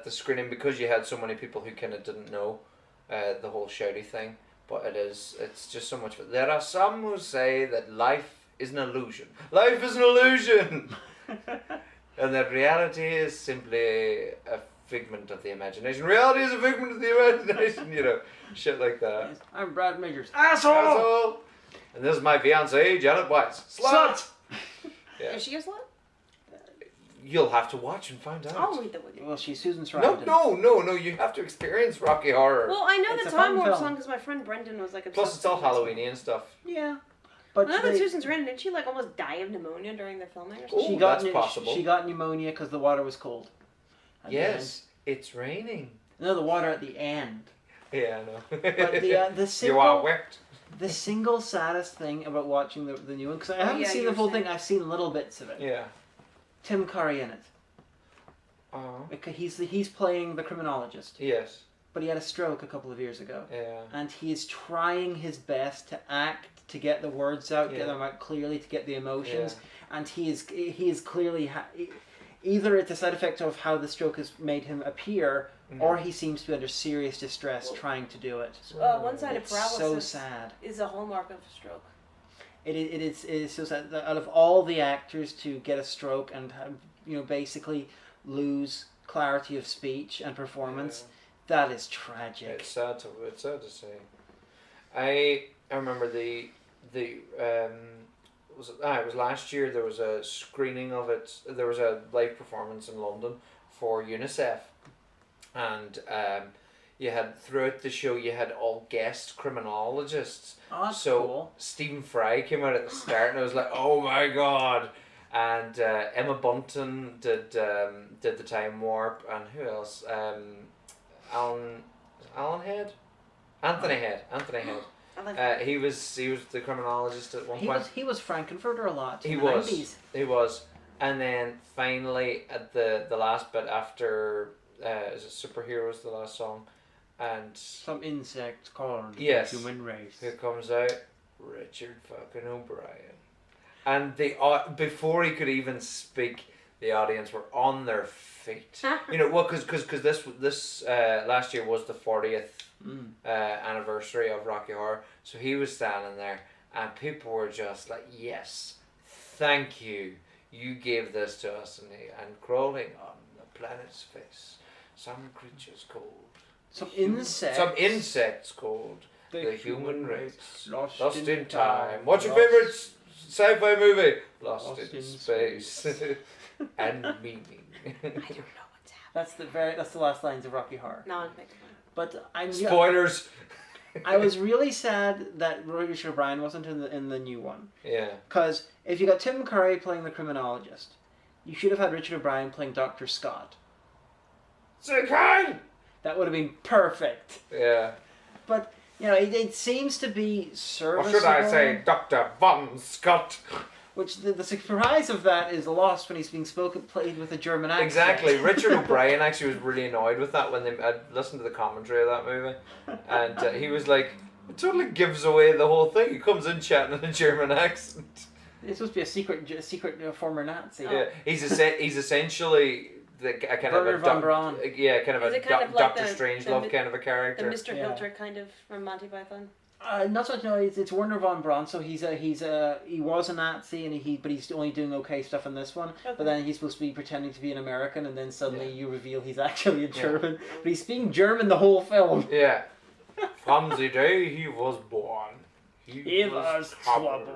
Speaker 3: the screening, because you had so many people who kind of didn't know the whole shouty thing, but it's just so much fun. There are some who say that life is an illusion. Life is an illusion. And that reality is simply a figment of the imagination. Reality is a figment of the imagination, shit like that.
Speaker 1: Yes, I'm Brad Majors. Asshole!
Speaker 3: And this is my fiancée, Janet Weiss. Slut!
Speaker 2: Yeah. Is she a slut?
Speaker 3: You'll have to watch and find out.
Speaker 2: I'll read the wiki.
Speaker 1: Well, she's Susan Sarandon.
Speaker 3: No, you have to experience Rocky Horror.
Speaker 2: Well, I know
Speaker 1: It's
Speaker 2: the
Speaker 1: a fun
Speaker 2: Time Warp
Speaker 1: film.
Speaker 2: song because my friend Brendan was like obsessed.
Speaker 3: Plus, it's all Halloweeny and stuff.
Speaker 1: Yeah. But
Speaker 2: I know that Susan Sarandon, didn't she like almost die of pneumonia during the filming or something?
Speaker 3: That's possible.
Speaker 1: She got pneumonia because the water was cold.
Speaker 3: Yes, it's raining.
Speaker 1: No, the water at the end.
Speaker 3: Yeah, I know.
Speaker 1: But the single,
Speaker 3: you are wet.
Speaker 1: The single saddest thing about watching the new one, because I haven't seen the full thing, I've seen little bits of it.
Speaker 3: Yeah.
Speaker 1: Tim Curry in it.
Speaker 3: Oh.
Speaker 1: Because he's playing the criminologist.
Speaker 3: Yes.
Speaker 1: But he had a stroke a couple of years ago.
Speaker 3: Yeah.
Speaker 1: And he is trying his best to act, to get the words out, get them out clearly, to get the emotions. Yeah. And he is clearly... either it's a side effect of how the stroke has made him appear, or he seems to be under serious distress trying to do it.
Speaker 2: One-sided paralysis
Speaker 1: so sad.
Speaker 2: Is a hallmark of stroke.
Speaker 1: It is so sad. Out of all the actors to get a stroke and basically lose clarity of speech and performance, that is tragic.
Speaker 3: It's sad to say. I remember it was last year. There was a screening of it. There was a live performance in London for UNICEF, and you had throughout the show you had all guest criminologists.
Speaker 1: Oh, that's
Speaker 3: so
Speaker 1: cool.
Speaker 3: Stephen Fry came out at the start, and I was like, oh my god. and Emma Bunton did the Time Warp, and who else? Alan Head, Anthony Head. He was the criminologist at one point.
Speaker 1: He was Frankenfurter a lot.
Speaker 3: He
Speaker 1: in
Speaker 3: was.
Speaker 1: the 90s.
Speaker 3: He was, and then finally at the last bit after, is it Superheroes, the last song, and
Speaker 1: some insect called
Speaker 3: yes,
Speaker 1: the human race.
Speaker 3: Who comes out? Richard fucking O'Brien. And before he could even speak, the audience were on their feet. You know, well, because this last year was the 40th anniversary of Rocky Horror, so he was standing there, and people were just like, "Yes, thank you, you gave this to us," and crawling on the planet's face, some creatures called,
Speaker 1: some
Speaker 3: insects called the human race, lost in time. What's your
Speaker 1: lost,
Speaker 3: favorite sci-fi movie? Lost in space. And meaning.
Speaker 2: I don't know what's happening.
Speaker 1: That's the last lines of Rocky Horror.
Speaker 2: No, I'm making fun.
Speaker 1: But
Speaker 3: spoilers.
Speaker 1: I was really sad that Richard O'Brien wasn't in the new one.
Speaker 3: Yeah.
Speaker 1: Because if you got Tim Curry playing the criminologist, you should have had Richard O'Brien playing Dr. Scott.
Speaker 3: So kind.
Speaker 1: That would have been perfect.
Speaker 3: Yeah.
Speaker 1: But you know, it seems to be serviceable.
Speaker 3: Or should I say, Dr. Von Scott?
Speaker 1: Which the surprise of that is lost when he's being played with a German accent.
Speaker 3: Exactly. Richard O'Brien actually was really annoyed with that when I listened to the commentary of that movie, and he was like, it totally gives away the whole thing. He comes in chatting in a German accent.
Speaker 1: It's supposed to be a secret former Nazi.
Speaker 3: Yeah, he's essentially a kind
Speaker 1: Werner
Speaker 3: of
Speaker 1: von Braun.
Speaker 3: kind of a Doctor Strangelove kind of a character.
Speaker 2: The Mr. Hilter kind of from Monty Python.
Speaker 1: Not so much. No, it's Werner von Braun. So he was a Nazi, but he's only doing okay stuff in this one. Okay. But then he's supposed to be pretending to be an American, and then suddenly you reveal he's actually a German. But he's speaking German the whole film.
Speaker 3: Yeah. From the day he was born, he was trouble.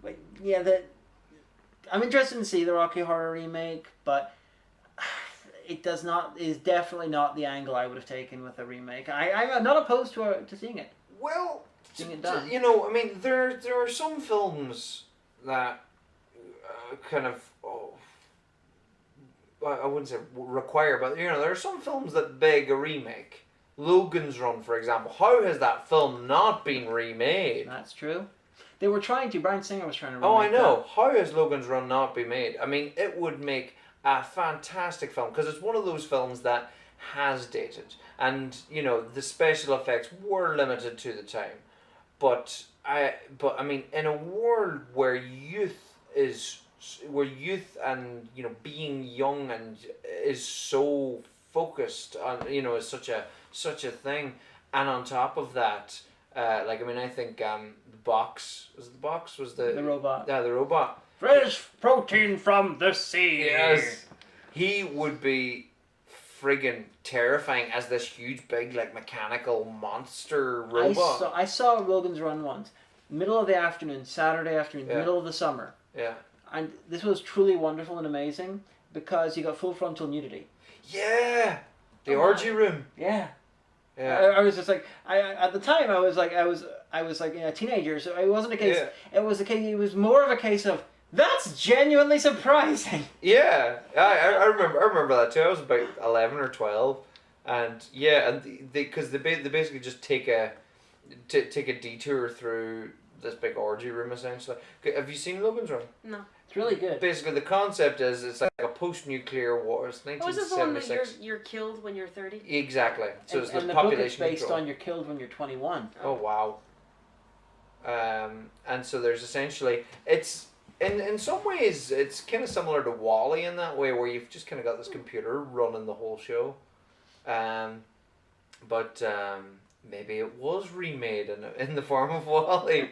Speaker 1: But yeah, I'm interested to see the Rocky Horror remake, but it is definitely not the angle I would have taken with a remake. I'm not opposed to seeing it.
Speaker 3: Well,
Speaker 1: seeing it done.
Speaker 3: You know, I mean, there are some films that kind of, I wouldn't say require, but you know, there are some films that beg a remake. Logan's Run, for example. How has that film not been remade?
Speaker 1: That's true. They were trying to. Bryan Singer was trying to remake
Speaker 3: Oh, I know.
Speaker 1: that.
Speaker 3: How has Logan's Run not been made? I mean, it would make a fantastic film, because it's one of those films that has dated, and you know, the special effects were limited to the time, but I mean, in a world where youth and you know, being young and is so focused on, you know, is such a thing, and on top of that, like, I mean, I think the box was the
Speaker 1: robot.
Speaker 3: Yeah, the robot.
Speaker 1: Fresh protein from the sea.
Speaker 3: Yes. He would be friggin' terrifying as this huge, big, like, mechanical monster robot.
Speaker 1: I saw Logan's Run once. Middle of the afternoon, Saturday afternoon,
Speaker 3: Yeah.
Speaker 1: middle of the summer.
Speaker 3: Yeah.
Speaker 1: And this was truly wonderful and amazing because you got full frontal nudity.
Speaker 3: Yeah. The orgy room.
Speaker 1: Yeah.
Speaker 3: Yeah.
Speaker 1: I was just like, at the time I was like a teenager, so it wasn't a case.
Speaker 3: Yeah.
Speaker 1: It was more of a case of, that's genuinely surprising.
Speaker 3: Yeah, I remember that too. I was about 11 or 12, and yeah, and they basically just take a detour through this big orgy room essentially. Have you seen Logan's Run?
Speaker 2: No.
Speaker 1: It's really good.
Speaker 3: Basically, the concept is it's like a post-nuclear war. It's 1976.
Speaker 2: Was this the one that you're killed when you're 30?
Speaker 3: Exactly. So it's the
Speaker 1: and the
Speaker 3: population
Speaker 1: book is based
Speaker 3: control.
Speaker 1: on you're killed when you're 21.
Speaker 3: Oh wow. And so there's essentially, it's in some ways it's kind of similar to WALL-E in that way, where you've just kind of got this computer running the whole show, but maybe it was remade in the form of WALL-E.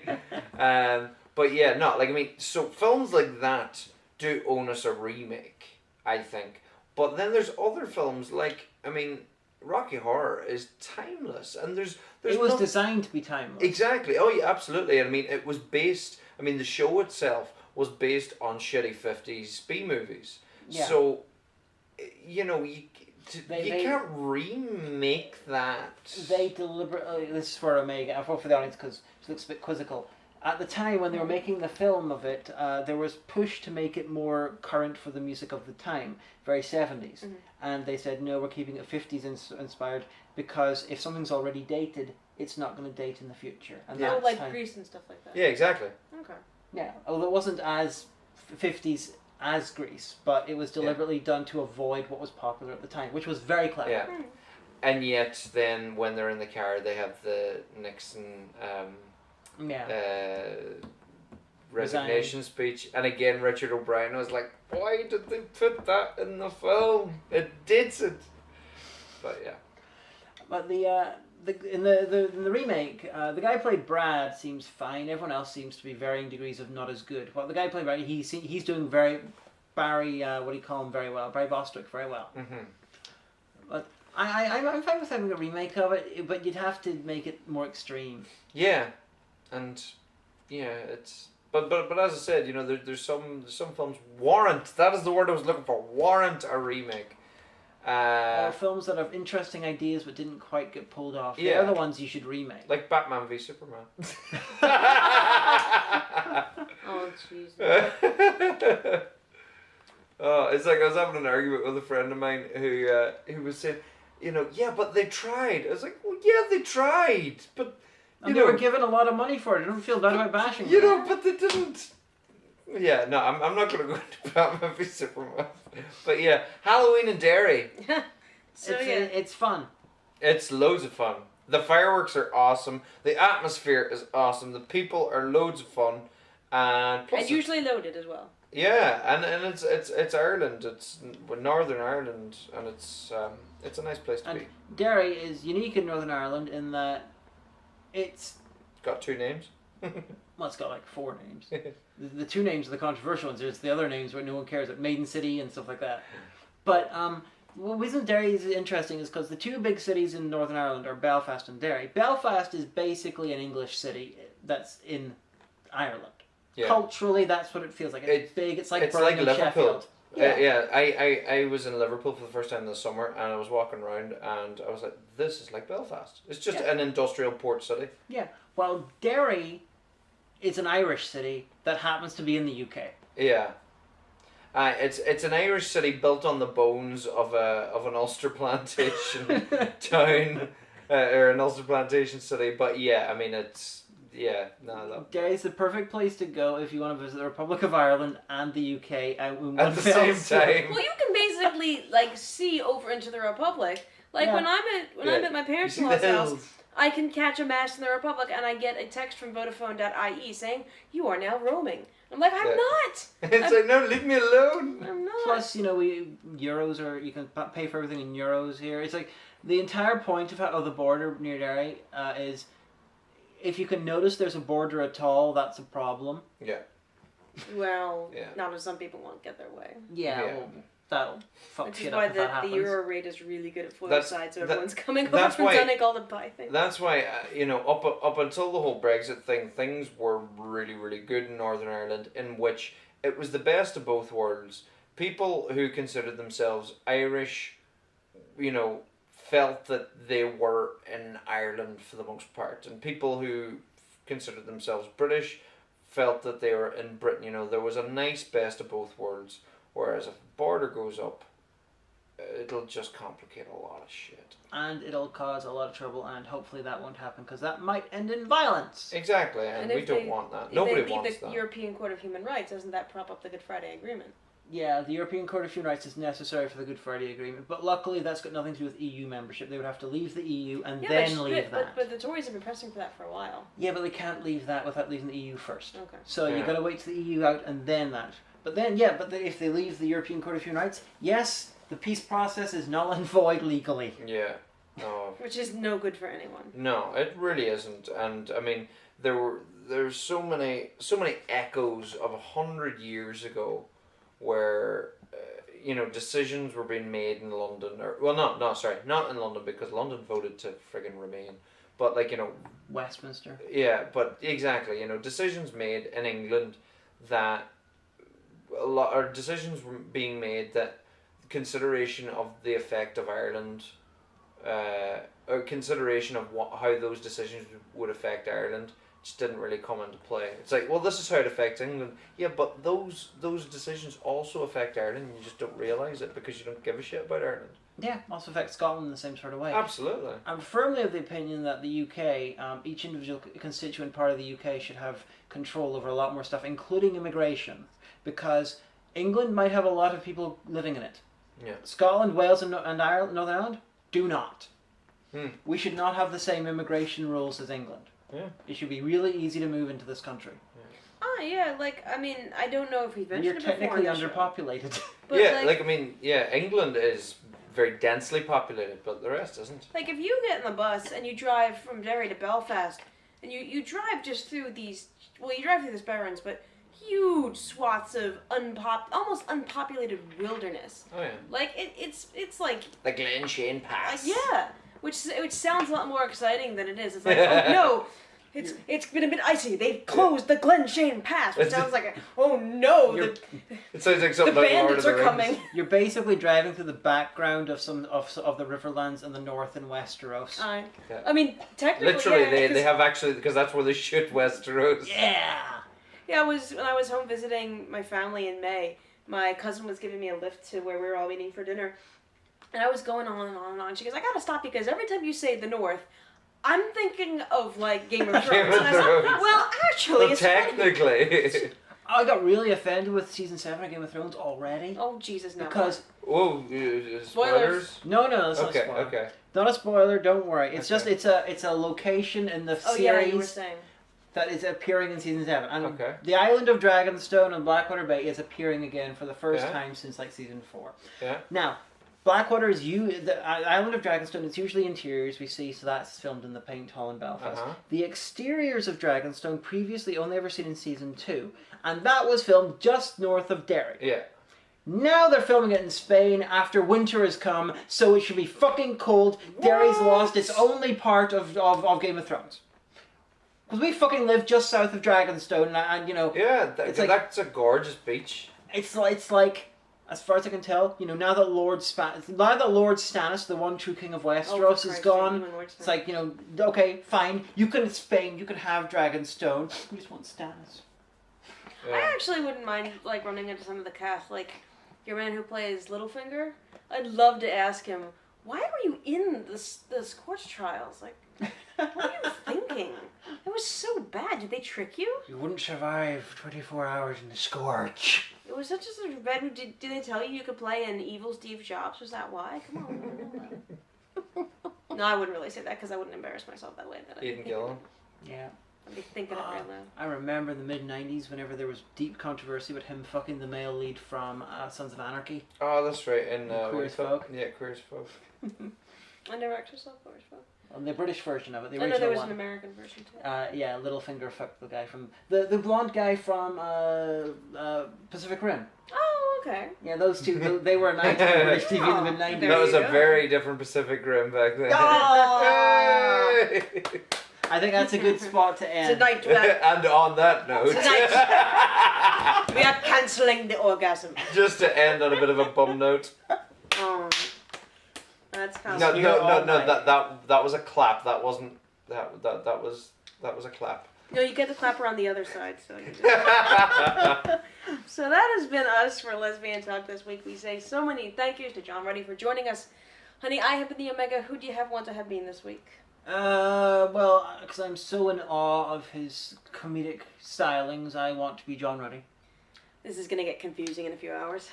Speaker 3: But yeah, no, like, I mean, so films like that do own us a remake, I think. But then there's other films like, I mean, Rocky Horror is timeless, and there's
Speaker 1: it was designed to be timeless.
Speaker 3: Exactly. Oh yeah, absolutely. I mean, it was based. I mean, the show itself was based on shitty 50s B movies. Yeah. So, you know, you can't remake that.
Speaker 1: They deliberately. This is for Omega, for the audience, because it looks a bit quizzical. at the time when they were making the film of it, there was push to make it more current for the music of the time, very 70s. And they said, no, we're keeping it 50s inspired, because if something's already dated, it's not going to date in the future. And
Speaker 2: Oh,
Speaker 1: that's
Speaker 2: like
Speaker 1: how,
Speaker 2: Grease and stuff like that.
Speaker 3: Yeah, exactly.
Speaker 2: Okay.
Speaker 1: yeah, although it wasn't as 50s as Grease, but it was deliberately done to avoid what was popular at the time, which was very clever.
Speaker 3: Yeah. And yet, then when they're in the car, they have the Nixon resignation speech. And again, Richard O'Brien was like, why did they put that in the film? It didn't. But yeah.
Speaker 1: But in the remake, the guy who played Brad seems fine. Everyone else seems to be varying degrees of not as good. But the guy who played Brad, he's doing very Barry, what do you call him, very well. Barry Bostwick, very well. But I'm fine with having a remake of it, but you'd have to make it more extreme.
Speaker 3: Yeah, and yeah, it's but as I said, you know, there's some films warrant. That is the word I was looking for. Warrant a remake.
Speaker 1: Or films that have interesting ideas but didn't quite get pulled off.
Speaker 3: Yeah.
Speaker 1: They're the ones you should remake.
Speaker 3: Like Batman v Superman.
Speaker 2: Oh, jeez.
Speaker 3: Oh, it's like I was having an argument with a friend of mine who was saying, you know, yeah, but they tried. I was like, well, yeah, they tried, but
Speaker 1: and they were given a lot of money for it. I don't feel bad about bashing them.
Speaker 3: You know, but they didn't. Yeah, no, I'm not going to go into Batman v Superman. But yeah, Halloween in Derry.
Speaker 1: It's fun.
Speaker 3: It's loads of fun. The fireworks are awesome. The atmosphere is awesome. The people are loads of fun, and plus
Speaker 2: and usually loaded as well.
Speaker 3: Yeah, and it's Ireland. It's Northern Ireland, and it's a nice place to be.
Speaker 1: Derry is unique in Northern Ireland in that it's
Speaker 3: got 2 names.
Speaker 1: Well, it's got like 4 names. The 2 names are the controversial ones. There's the other names where no one cares, like Maiden City and stuff like that. But the reason Derry is interesting is because the 2 big cities in Northern Ireland are Belfast and Derry. Belfast is basically an English city that's in Ireland. Yeah. Culturally, that's what it feels like. It's big. It's like Liverpool. Sheffield.
Speaker 3: Yeah, I was in Liverpool for the first time this summer, and I was walking around, and I was like, "This is like Belfast. It's just an industrial port city."
Speaker 1: Yeah. Well, Derry is an Irish city that happens to be in the UK.
Speaker 3: Yeah. It's an Irish city built on the bones of an Ulster plantation town, or an Ulster plantation city. But yeah, I mean it's. Yeah, no.
Speaker 1: Derry's the perfect place to go if you want to visit the Republic of Ireland and the UK in one
Speaker 3: at the same time.
Speaker 2: Well, you can basically see over into the Republic. Like when I'm at my parents-in-law's house, I can catch a mass in the Republic, and I get a text from Vodafone.ie saying you are now roaming. I'm like, I'm not.
Speaker 3: It's like, no, leave me alone.
Speaker 2: I'm not.
Speaker 1: Plus, you can pay for everything in euros here. It's like the entire point of the border near Derry is. If you can notice there's a border at all, that's a problem.
Speaker 3: Yeah.
Speaker 2: Well, not if some people won't get their way.
Speaker 1: Yeah. Well, that'll fuck shit up if that happens.
Speaker 2: Which is why the euro rate is really good at foil side, so everyone's coming over from Donegal to buy things.
Speaker 3: That's why, up until the whole Brexit thing, things were really, really good in Northern Ireland, in which it was the best of both worlds. People who considered themselves Irish, felt that they were in Ireland for the most part, and people who considered themselves British felt that they were in Britain. There was a nice best of both worlds, whereas if the border goes up, it'll just complicate a lot of shit.
Speaker 1: And it'll cause a lot of trouble, and hopefully that won't happen, because that might end in violence.
Speaker 3: Exactly, and we don't want that. Nobody wants that.
Speaker 2: If they leave the European Court of Human Rights, doesn't that prop up the Good Friday Agreement?
Speaker 1: Yeah, the European Court of Human Rights is necessary for the Good Friday Agreement, but luckily that's got nothing to do with EU membership. They would have to leave the EU and then leave that.
Speaker 2: But the Tories have been pressing for that for a while.
Speaker 1: Yeah, but they can't leave that without leaving the EU first.
Speaker 2: Okay.
Speaker 1: So you've got to wait till the EU out and then that. But then, if they leave the European Court of Human Rights, yes, the peace process is null and void legally.
Speaker 3: Yeah. No.
Speaker 2: Which is no good for anyone.
Speaker 3: No, it really isn't. And I mean, there's so many echoes of 100 years ago where decisions were being made in London, not in London, because London voted to friggin' remain, but
Speaker 1: Westminster.
Speaker 3: Yeah, but exactly, decisions made in England that decisions were being made that consideration of the effect of Ireland, or consideration of how those decisions would affect Ireland just didn't really come into play. It's like, well, this is how it affects England. Yeah, but those decisions also affect Ireland. You just don't realise it because you don't give a shit about Ireland.
Speaker 1: Yeah, also affects Scotland in the same sort of way.
Speaker 3: Absolutely.
Speaker 1: I'm firmly of the opinion that the UK, each individual constituent part of the UK should have control over a lot more stuff, including immigration, because England might have a lot of people living in it.
Speaker 3: Yeah.
Speaker 1: Scotland, Wales, and Ireland, Northern Ireland do not.
Speaker 3: Hmm.
Speaker 1: We should not have the same immigration rules as England.
Speaker 3: Yeah.
Speaker 1: It should be really easy to move into this country.
Speaker 2: Oh yeah, like I mean, I don't know if we've mentioned
Speaker 1: You're
Speaker 2: it before
Speaker 1: technically
Speaker 2: on the show.
Speaker 1: underpopulated.
Speaker 2: But
Speaker 3: Yeah, like I mean, yeah, England is very densely populated, but the rest isn't.
Speaker 2: Like if you get in the bus and you drive from Derry to Belfast, and you drive just through these, well, you drive through the Barrens, but huge swaths of almost unpopulated wilderness.
Speaker 3: Oh yeah.
Speaker 2: Like it's like
Speaker 3: The Glen Shane Pass.
Speaker 2: yeah, which sounds a lot more exciting than it is. It's like oh no. It's been a bit icy. They've closed the Glen Shane Pass, which sounds like oh no,
Speaker 3: It sounds like
Speaker 2: the
Speaker 3: something like Lord
Speaker 2: bandits
Speaker 3: of the
Speaker 2: are
Speaker 3: Rings.
Speaker 2: coming.
Speaker 1: You're basically driving through the background of some of the Riverlands in the north and Westeros.
Speaker 3: Yeah.
Speaker 2: I mean, technically,
Speaker 3: Literally,
Speaker 2: yeah,
Speaker 3: they have actually, because that's where they shoot Westeros.
Speaker 1: Yeah.
Speaker 2: Yeah, when I was home visiting my family in May, my cousin was giving me a lift to where we were all meeting for dinner, and I was going on and on and on. She goes, "I gotta stop you because every time you say the North, I'm thinking of like Game of Thrones."
Speaker 3: Game of
Speaker 2: And I was like,
Speaker 3: Thrones.
Speaker 2: well, actually,
Speaker 3: Well,
Speaker 2: it's funny.
Speaker 3: technically.
Speaker 1: I got really offended with season 7 of Game of Thrones already.
Speaker 2: Oh Jesus, no!
Speaker 1: Because
Speaker 3: Whoa, spoilers?
Speaker 1: no, that's not
Speaker 3: Okay,
Speaker 1: a spoiler.
Speaker 3: okay.
Speaker 1: Not a spoiler. Don't worry. It's
Speaker 3: Okay.
Speaker 1: just it's a location in the
Speaker 2: Oh yeah, you were
Speaker 1: series
Speaker 2: saying.
Speaker 1: that is appearing in season 7. And
Speaker 3: Okay.
Speaker 1: the island of Dragonstone and Blackwater Bay is appearing again for the first
Speaker 3: Yeah.
Speaker 1: time since like season 4.
Speaker 3: Yeah.
Speaker 1: Now, Blackwater is the island of Dragonstone. It's usually interiors we see, so that's filmed in the Paint Hall in Belfast.
Speaker 3: Uh-huh.
Speaker 1: The exteriors of Dragonstone previously only ever seen in season 2, and that was filmed just north of Derry.
Speaker 3: Yeah.
Speaker 1: Now they're filming it in Spain after winter has come, so it should be fucking cold. Derry's lost its only part of Game of Thrones. Because we fucking live just south of Dragonstone, and you know,
Speaker 3: Yeah,
Speaker 1: It's like-
Speaker 3: that's a gorgeous beach.
Speaker 1: it's like, as far as I can tell, you know, now that Lord Stannis, the one true king of
Speaker 2: Oh, for
Speaker 1: Westeros, is
Speaker 2: Christ's
Speaker 1: gone,
Speaker 2: sake, you and Lord
Speaker 1: it's like, you know, okay, fine, you can Spain, you can have Dragonstone, we just want Stannis.
Speaker 3: Yeah.
Speaker 2: I actually wouldn't mind like running into some of the cast, like your man who plays Littlefinger. I'd love to ask him, why were you in the Scorch trials? Like, what were you thinking? It was so bad. Did they trick you?
Speaker 1: You wouldn't survive 24 hours in the Scorch.
Speaker 2: It was such a bad. Did they tell you could play an evil Steve Jobs? Was that why? Come on. No, I wouldn't really say that because I wouldn't embarrass myself that way.
Speaker 3: Aidan Gillen.
Speaker 1: Yeah.
Speaker 2: I'd be thinking it real loud.
Speaker 1: I remember in the mid-90s whenever there was deep controversy about him fucking the male lead from Sons of Anarchy.
Speaker 3: Oh, that's right. In
Speaker 1: Queer as Folk.
Speaker 3: Yeah, Queer as Folk.
Speaker 2: I never actually saw Forrest Folk.
Speaker 1: On the British version of it, the
Speaker 2: I know
Speaker 1: original
Speaker 2: there was
Speaker 1: one.
Speaker 2: an American version too.
Speaker 1: Yeah, Littlefinger fucked the guy from... The blonde guy from Pacific Rim.
Speaker 2: Oh, okay.
Speaker 1: Yeah, those two, they were an item on British TV in the mid-90s.
Speaker 2: There
Speaker 3: That was
Speaker 2: you
Speaker 3: a
Speaker 2: go.
Speaker 3: very different Pacific Rim back then.
Speaker 1: Oh!
Speaker 3: Hey!
Speaker 1: I think that's a good spot to end.
Speaker 2: Tonight we are,
Speaker 3: And on that note,
Speaker 2: Tonight. we are cancelling the orgasm.
Speaker 3: just to end on a bit of a bum note.
Speaker 2: That's how.
Speaker 3: No,
Speaker 1: You're
Speaker 3: no,
Speaker 1: all
Speaker 3: no,
Speaker 1: right.
Speaker 3: that was a clap. That wasn't that was a clap.
Speaker 2: No, you get the clap around the other side. So. So that has been us for Lesbian Talk this week. We say so many thank yous to John Ruddy for joining us. Honey, I have been the Omega. Who do you want to have been this week?
Speaker 1: Well, because I'm so in awe of his comedic stylings, I want to be John Ruddy.
Speaker 2: This is going to get confusing in a few hours.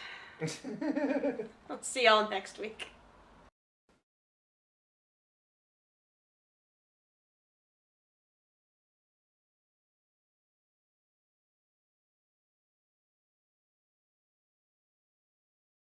Speaker 2: I'll see y'all next week.